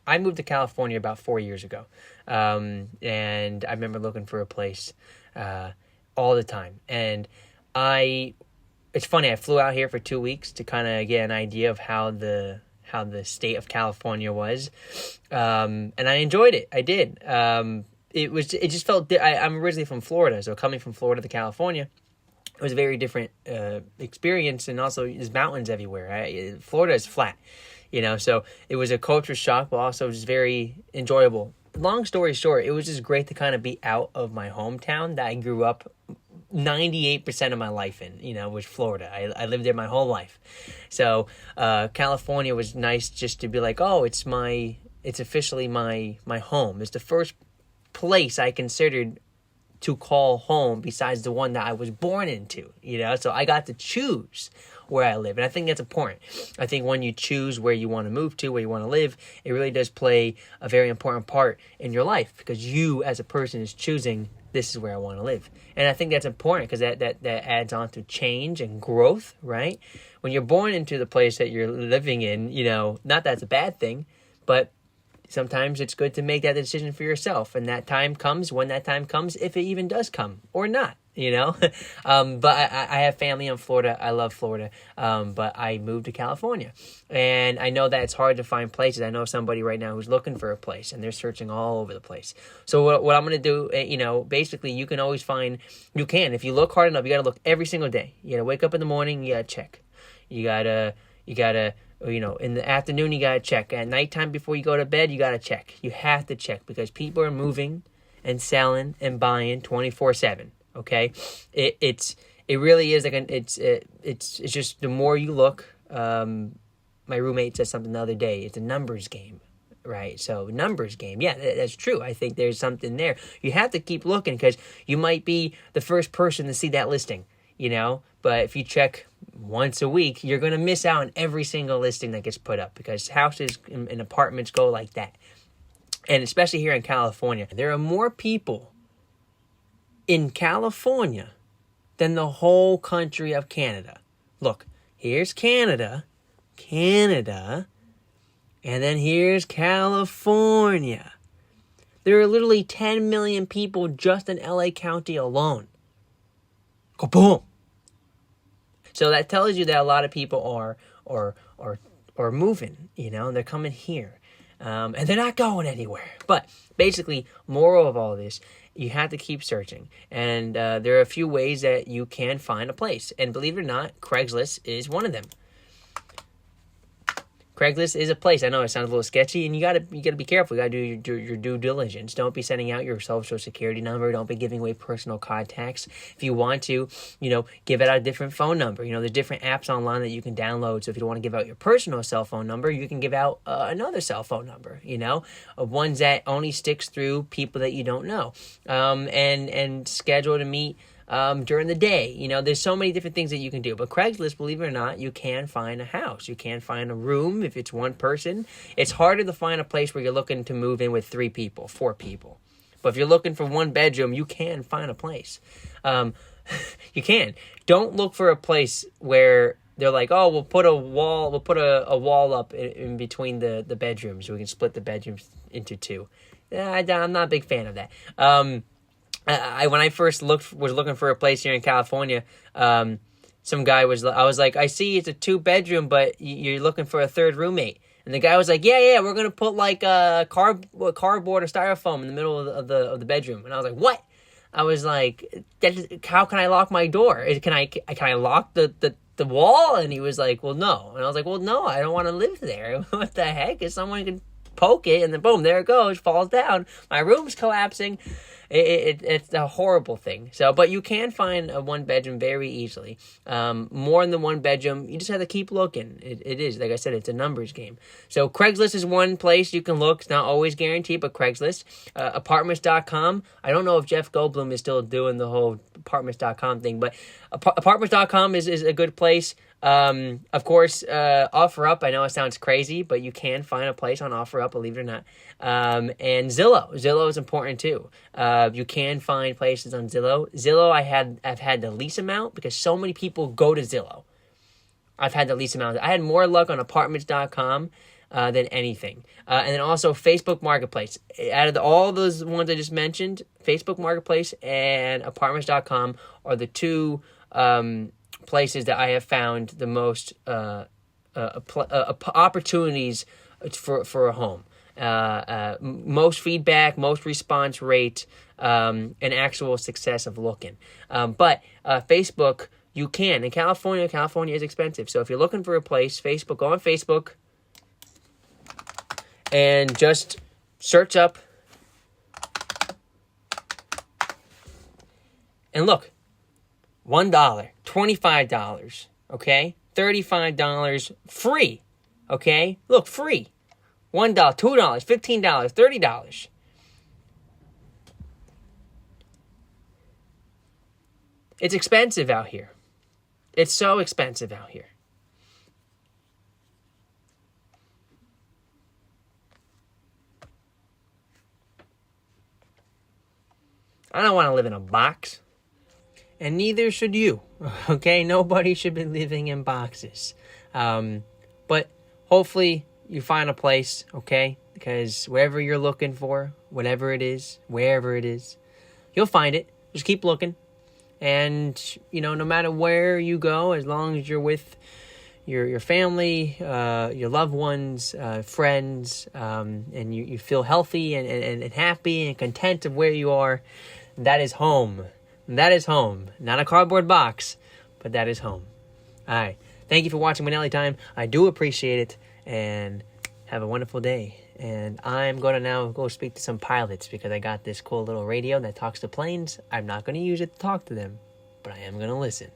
I moved to California about 4 years ago, and I remember looking for a place all the time. And I, it's funny. I flew out here for 2 weeks to kind of get an idea of how the state of California was, and I enjoyed it. I did. It just felt. I'm originally from Florida, so coming from Florida to California, it was a very different experience, and also there's mountains everywhere. Florida is flat, so it was a culture shock, but also just very enjoyable. Long story short, it was just great to kind of be out of my hometown that I grew up 98% of my life in, was Florida. I lived there my whole life. So California was nice just to be like, oh, it's officially my home. It's the first place I considered to call home besides the one that I was born into, so I got to choose where I live. And I think that's important. I think when you choose where you want to move to, where you want to live, it really does play a very important part in your life, because you as a person is choosing, this is where I want to live. And I think that's important, because that adds on to change and growth, right? When you're born into the place that you're living in, not that it's a bad thing, but sometimes it's good to make that decision for yourself. And that time comes when that time comes, if it even does come or not, but I have family in Florida. I love Florida. But I moved to California, and I know that it's hard to find places. I know somebody right now who's looking for a place, and they're searching all over the place. So what I'm going to do, basically you can always find, if you look hard enough, you got to look every single day. You got to wake up in the morning, you got to check. You got to, in the afternoon, you got to check. At nighttime before you go to bed, you got to check. You have to check, because people are moving and selling and buying 24/7. Okay. It really is like it's just the more you look, my roommate said something the other day, it's a numbers game, right? So numbers game. Yeah, that's true. I think there's something there. You have to keep looking, because you might be the first person to see that listing, but if you check once a week, you're going to miss out on every single listing that gets put up, because houses and apartments go like that. And especially here in California, there are more people in California than the whole country of Canada. Look, here's Canada, and then here's California. There are literally 10 million people just in LA County alone. Go boom. So that tells you that a lot of people are moving, they're coming here. And they're not going anywhere. But basically, moral of all this, you have to keep searching. And there are a few ways that you can find a place. And believe it or not, Craigslist is one of them. Craigslist is a place. I know it sounds a little sketchy, and you gotta be careful. You gotta do your due diligence. Don't be sending out your social security number. Don't be giving away personal contacts. If you want to, give out a different phone number. There's different apps online that you can download. So if you don't want to give out your personal cell phone number, you can give out another cell phone number. Ones that only sticks through people that you don't know, and schedule to meet during the day. There's so many different things that you can do. But Craigslist, believe it or not, you can find a house. You can find a room if it's one person. It's harder to find a place where you're looking to move in with 3 people, 4 people. But if you're looking for 1 bedroom, you can find a place. You can. Don't look for a place where they're like, oh, we'll put a wall up in between the bedrooms. We can split the bedrooms into 2. I'm not a big fan of that. When I first was looking for a place here in California, some guy I was like, I see it's a 2-bedroom, but you're looking for a 3rd roommate. And the guy was like, yeah, we're going to put like a cardboard or styrofoam in the middle of the bedroom. And I was like, what? I was like, how can I lock my door? Can I lock the wall? And he was like, well, no. And I was like, well, no, I don't want to live there. What the heck? If someone can poke it and then boom, there it goes, falls down. My room's collapsing. It's a horrible thing. So, but you can find a 1-bedroom very easily. More than 1 bedroom, you just have to keep looking. It is, like I said, it's a numbers game. So Craigslist is one place you can look. It's not always guaranteed, but Craigslist. Apartments.com. I don't know if Jeff Goldblum is still doing the whole apartments.com thing, but apartments.com is a good place. Of course, OfferUp, I know it sounds crazy, but you can find a place on OfferUp, believe it or not. And Zillow is important too. You can find places on Zillow. Zillow, I've had the least amount because so many people go to Zillow. I've had the least amount. I had more luck on apartments.com than anything. And then also Facebook Marketplace. Out of all those ones I just mentioned, Facebook Marketplace and Apartments.com are the two places that I have found the most opportunities for a home. Most feedback, most response rate, and actual success of looking. But Facebook, you can. In California is expensive. So if you're looking for a place, go on Facebook and just search up and look. $1, $25, okay? $35 free, okay? Look, free. $1, $2, $15, $30. It's expensive out here. It's so expensive out here. I don't want to live in a box. And neither should you, okay? Nobody should be living in boxes. But hopefully you find a place, okay? Because wherever you're looking for, whatever it is, wherever it is, you'll find it. Just keep looking. And, no matter where you go, as long as you're with your family, your loved ones, friends, and you feel healthy and happy and content of where you are, that is home. That is home. Not a cardboard box, but that is home. All right. Thank you for watching Manelli Time. I do appreciate it, and have a wonderful day. And I'm going to now go speak to some pilots because I got this cool little radio that talks to planes. I'm not going to use it to talk to them, but I am going to listen.